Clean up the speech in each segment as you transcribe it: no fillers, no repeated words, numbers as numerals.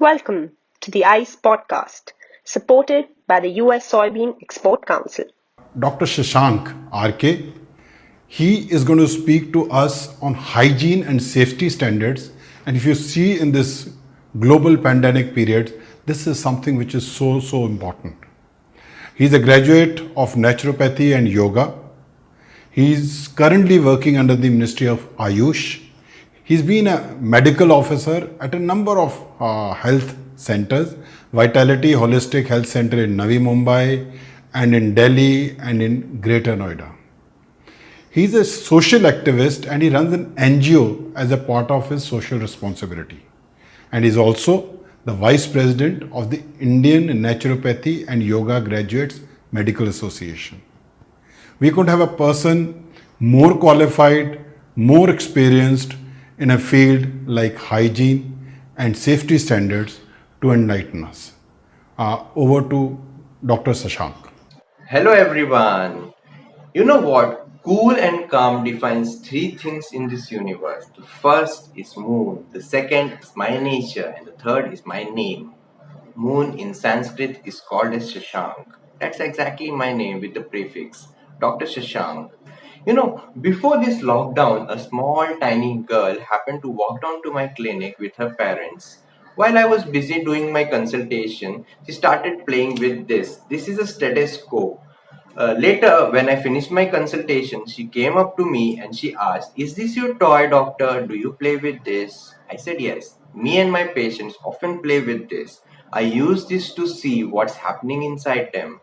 Welcome to the ICE podcast, supported by the US Soybean Export Council. Dr. Shashank RK. He is going to speak to us on hygiene and safety standards. And if you see in this global pandemic period, this is something which is so important. He's a graduate of naturopathy and yoga. He's currently working under the Ministry of Ayush. He's been a medical officer at a number of health centers, Vitality Holistic Health Center in Navi Mumbai and in Delhi and in Greater Noida. He's a social activist and he runs an NGO as a part of his social responsibility. And he's also the vice president of the Indian Naturopathy and Yoga Graduates Medical Association. We could have a person more qualified, more experienced in a field like hygiene and safety standards to enlighten us. Over to Dr. Shashank. Hello everyone. You know what? Cool and calm defines three things in this universe. The first is moon, the second is my nature, and the third is my name. Moon in Sanskrit is called as Shashank. That's exactly my name with the prefix, Dr. Shashank. Before this lockdown, a small tiny girl happened to walk down to my clinic with her parents. While I was busy doing my consultation, she started playing with this. This is a stethoscope. Later, when I finished my consultation, she came up to me and she asked, "Is this your toy, doctor? Do you play with this?" I said, "Yes. Me and my patients often play with this. I use this to see what's happening inside them."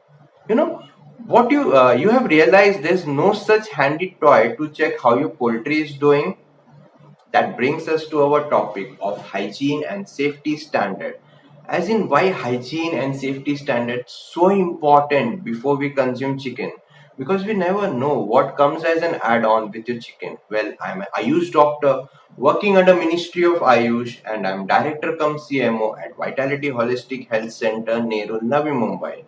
You know, what you have realized there's no such handy toy to check how your poultry is doing. That brings us to our topic of hygiene and safety standard. As in, why hygiene and safety standards so important before we consume chicken? Because we never know what comes as an add-on with your chicken. Well, I'm an Ayush doctor working under Ministry of Ayush, and I'm director cum CMO at Vitality Holistic Health Center, Nerul, Navi Mumbai.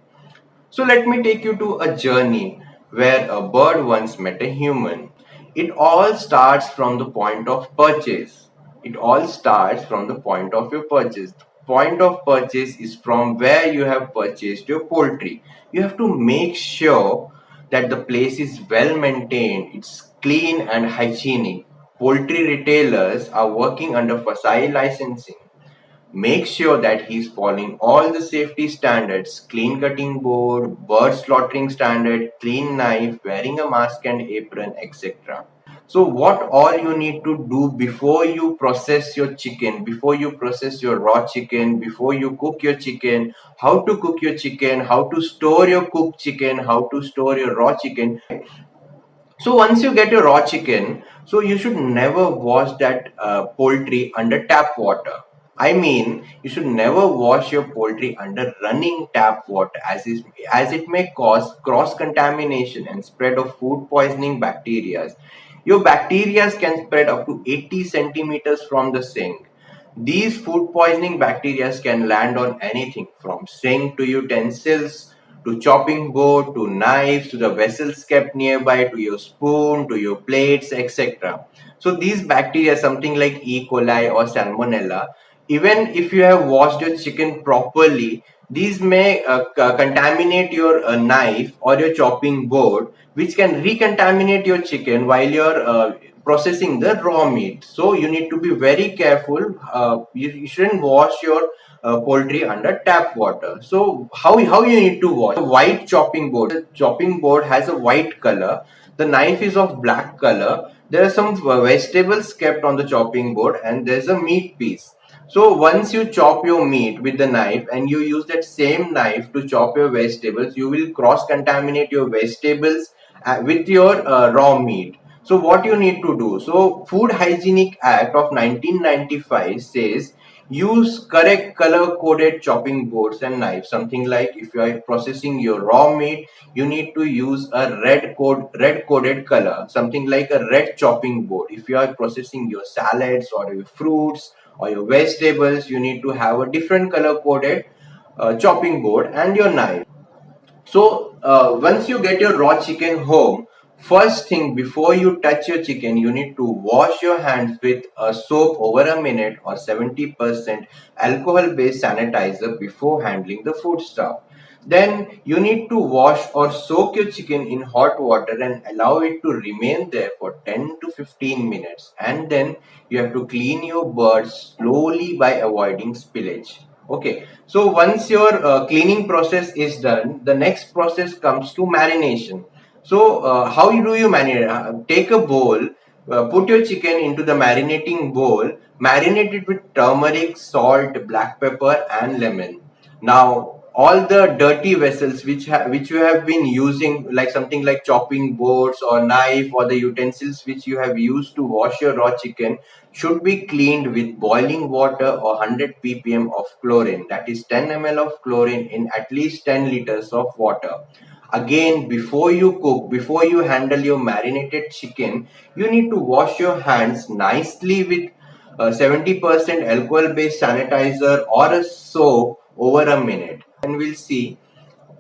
So let me take you to a journey where a bird once met a human. It all starts from the point of purchase. It all starts from the point of your purchase. The point of purchase is from where you have purchased your poultry. You have to make sure that the place is well maintained, it's clean and hygienic. Poultry retailers are working under FSSAI licensing. Make sure that he's following all the safety standards, clean cutting board, bird slaughtering standard, clean knife, wearing a mask and apron, etc. So what all you need to do before you process your chicken, before you process your raw chicken, before you cook your chicken, how to cook your chicken, how to store your cooked chicken, how to store your raw chicken. So once you get your raw chicken, so you should never wash that poultry under tap water. I mean, you should never wash your poultry under running tap water as it may cause cross contamination and spread of food poisoning bacteria. Your bacteria can spread up to 80 centimeters from the sink. These food poisoning bacteria can land on anything from sink to utensils to chopping board to knives to the vessels kept nearby to your spoon to your plates, etc. So these bacteria, something like E. coli or Salmonella, even if you have washed your chicken properly, these may contaminate your knife or your chopping board, which can recontaminate your chicken while you're processing the raw meat. So you need to be very careful. You shouldn't wash your poultry under tap water. So how you need to wash? A white chopping board. The chopping board has a white color. The knife is of black color. There are some vegetables kept on the chopping board, and there's a meat piece. So once you chop your meat with the knife and you use that same knife to chop your vegetables, you will cross contaminate your vegetables with your raw meat. So what you need to do? So Food Hygienic Act of 1995 says use correct color coded chopping boards and knives. Something like if you are processing your raw meat, you need to use a red coded color, something like a red chopping board. If you are processing your salads or your fruits or your vegetables, you need to have a different color coded chopping board and your knife. So once you get your raw chicken home, First thing, before you touch your chicken, you need to wash your hands with a soap over a minute or 70% alcohol based sanitizer before handling the food stuff. Then you need to wash or soak your chicken in hot water and allow it to remain there for 10 to 15 minutes. And then you have to clean your birds slowly by avoiding spillage. Okay, so once your cleaning process is done, the next process comes to marination. So, how do you marinate? Take a bowl, put your chicken into the marinating bowl, marinate it with turmeric, salt, black pepper, and lemon. Now, all the dirty vessels which you have been using, like something like chopping boards or knife or the utensils which you have used to wash your raw chicken, should be cleaned with boiling water or 100 ppm of chlorine. That is 10 ml of chlorine in at least 10 liters of water. Again, before you cook, before you handle your marinated chicken, you need to wash your hands nicely with 70% alcohol based sanitizer or a soap over a minute. And we'll see.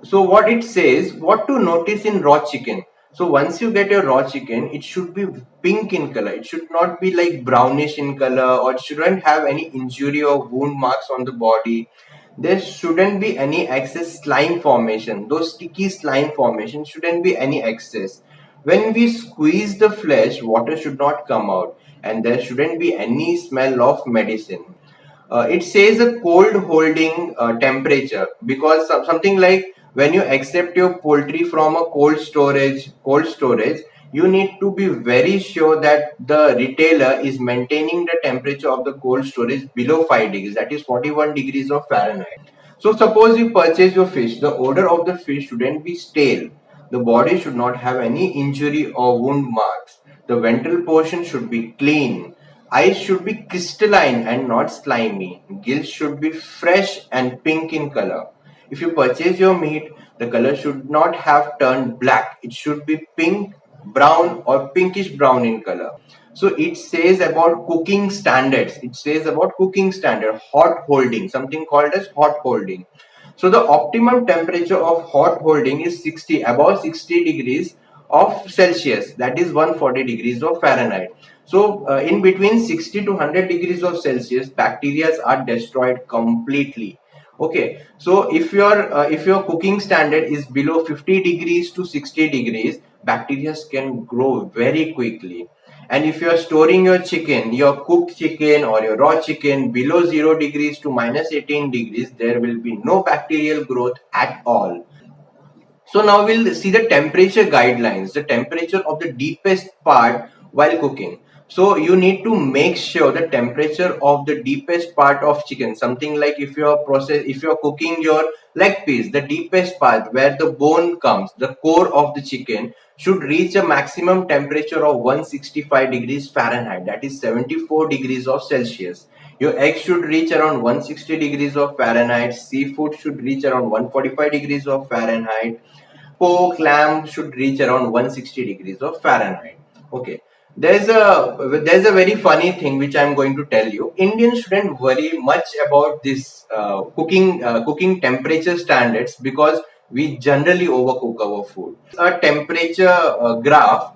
So what it says, what to notice in raw chicken. So once you get your raw chicken, it should be pink in color. It should not be like brownish in color, or it shouldn't have any injury or wound marks on the body. There shouldn't be any excess slime formation. Those sticky slime formation shouldn't be any excess. When we squeeze the flesh, water should not come out, and there shouldn't be any smell of medicine. It says a cold holding temperature, because something like when you accept your poultry from a cold storage, you need to be very sure that the retailer is maintaining the temperature of the cold storage below 5 degrees, that is 41 degrees of Fahrenheit. So suppose you purchase your fish, the odor of the fish shouldn't be stale. The body should not have any injury or wound marks. The ventral portion should be clean. Eyes should be crystalline and not slimy. Gills should be fresh and pink in color. If you purchase your meat, the color should not have turned black. It should be pink, brown, or pinkish brown in color. So it says about cooking standards. It says about cooking standard, hot holding, something called as hot holding. So the optimum temperature of hot holding is 60, above 60 degrees of Celsius, that is 140 degrees of Fahrenheit. So in between 60 to 100 degrees of Celsius, bacteria are destroyed completely. Okay, so if your cooking standard is below 50 degrees to 60 degrees, bacteria can grow very quickly. And if you are storing your chicken, your cooked chicken or your raw chicken below 0 degrees to minus 18 degrees, there will be no bacterial growth at all. So now we'll see the temperature guidelines, the temperature of the deepest part while cooking. So you need to make sure the temperature of the deepest part of chicken, something like if you're cooking your leg piece, the deepest part where the bone comes, the core of the chicken should reach a maximum temperature of 165 degrees Fahrenheit, that is 74 degrees of Celsius. Your egg should reach around 160 degrees of Fahrenheit. Seafood should reach around 145 degrees of Fahrenheit. Pork, lamb should reach around 160 degrees of Fahrenheit. Okay. There's a very funny thing which I'm going to tell you. Indians shouldn't worry much about this cooking temperature standards, because we generally overcook our food. A temperature graph,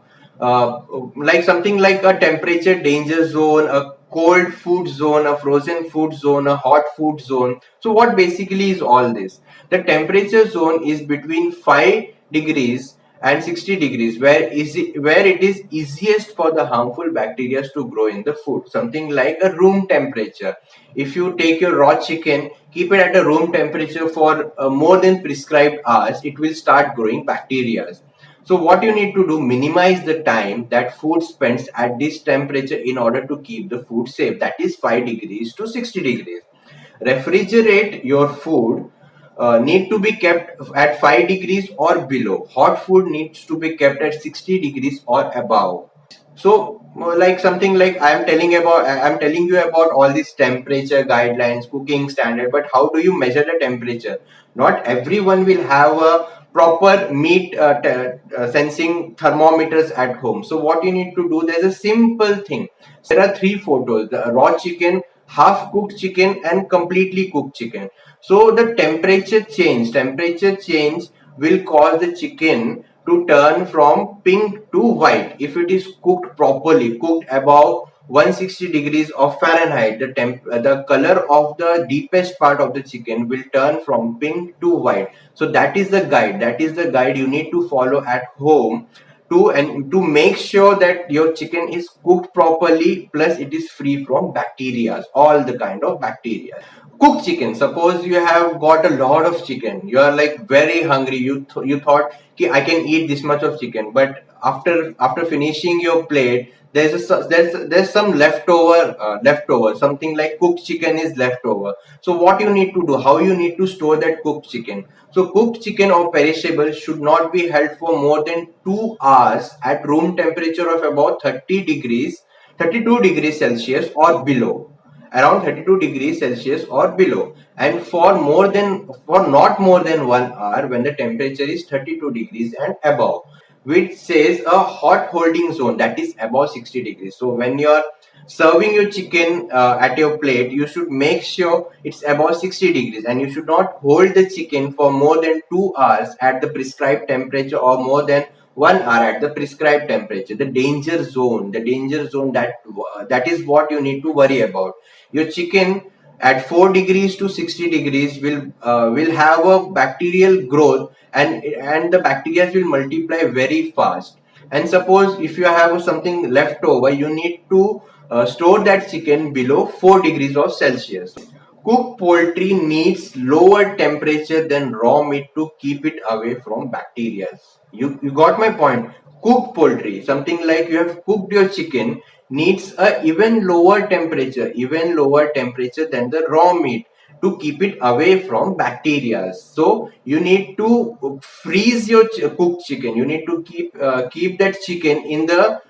like something like a temperature danger zone, a cold food zone, a frozen food zone, a hot food zone. So what basically is all this? The temperature zone is between 5 degrees and 60 degrees, where it is easiest for the harmful bacteria to grow in the food. Something like a room temperature. If you take your raw chicken, keep it at a room temperature for more than prescribed hours, it will start growing bacteria. So what you need to do, minimize the time that food spends at this temperature in order to keep the food safe, that is 5 degrees to 60 degrees. Refrigerate your food, need to be kept at 5 degrees or below. Hot food needs to be kept at 60 degrees or above. So like something like I'm telling you about all these temperature guidelines, cooking standard, but how do you measure the temperature? Not everyone will have a proper meat sensing thermometers at home. So what you need to do, there's a simple thing. There are three photos: the raw chicken, half cooked chicken, and completely cooked chicken. So the temperature change will cause the chicken to turn from pink to white if it is cooked properly, cooked above 160 degrees of Fahrenheit. The color of the deepest part of the chicken will turn from pink to white. So that is the guide. That is the guide you need to follow at home to make sure that your chicken is cooked properly, plus it is free from bacteria, all the kind of bacteria. Cooked chicken, suppose you have got a lot of chicken, you are like very hungry, you thought कि I can eat this much of chicken, but after finishing your plate, there's some leftover, something like cooked chicken is leftover. So what you need to do, how you need to store that cooked chicken? So cooked chicken or perishable should not be held for more than 2 hours at room temperature of about 32 degrees Celsius or below, around 32 degrees Celsius or below, and for not more than 1 hour when the temperature is 32 degrees and above, which says a hot holding zone, that is above 60 degrees. So when you are serving your chicken at your plate, you should make sure it's above 60 degrees, and you should not hold the chicken for more than 2 hours at the prescribed temperature or more than 1 hour at the prescribed temperature. The danger zone, that is what you need to worry about. Your chicken at 4 degrees to 60 degrees will have a bacterial growth, and the bacteria will multiply very fast. And suppose if you have something left over, you need to store that chicken below 4 degrees of Celsius. Cooked poultry needs lower temperature than raw meat to keep it away from bacteria. You got my point. Cooked poultry, something like you have cooked your chicken, needs a even lower temperature than the raw meat to keep it away from bacteria. So you need to freeze your cooked chicken. You need to keep that chicken in the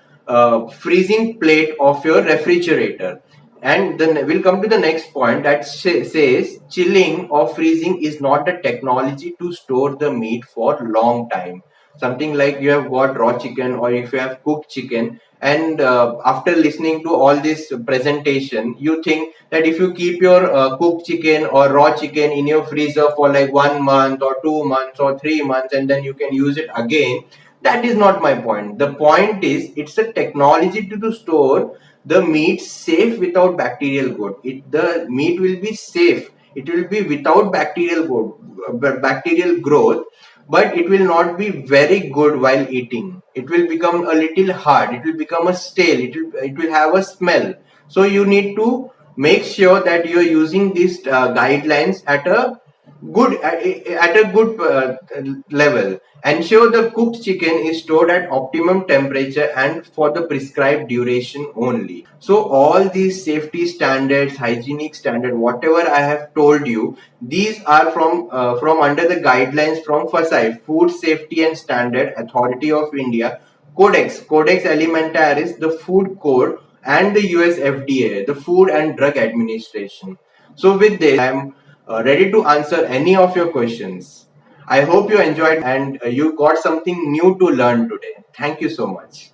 freezing plate of your refrigerator. And then we'll come to the next point that says chilling or freezing is not the technology to store the meat for long time. Something like you have got raw chicken, or if you have cooked chicken, and after listening to all this presentation, you think that if you keep your cooked chicken or raw chicken in your freezer for like 1 month or 2 months or 3 months, and then you can use it again, that is not my point. The point is it's a technology to store the meat safe without bacterial growth. The meat will be safe, it will be without bacterial growth, but it will not be very good while eating. It will become a little hard, it will become a stale, it will have a smell. So you need to make sure that you are using these guidelines at a good level. Ensure the cooked chicken is stored at optimum temperature and for the prescribed duration only. So all these safety standards, hygienic standard, whatever I have told you, these are from under the guidelines from FSSAI, Food Safety and Standard Authority of India, Codex Alimentaris, the Food Code, and the US FDA, the Food and Drug Administration. So with this, I am ready to answer any of your questions. I hope you enjoyed and you got something new to learn today. Thank you so much.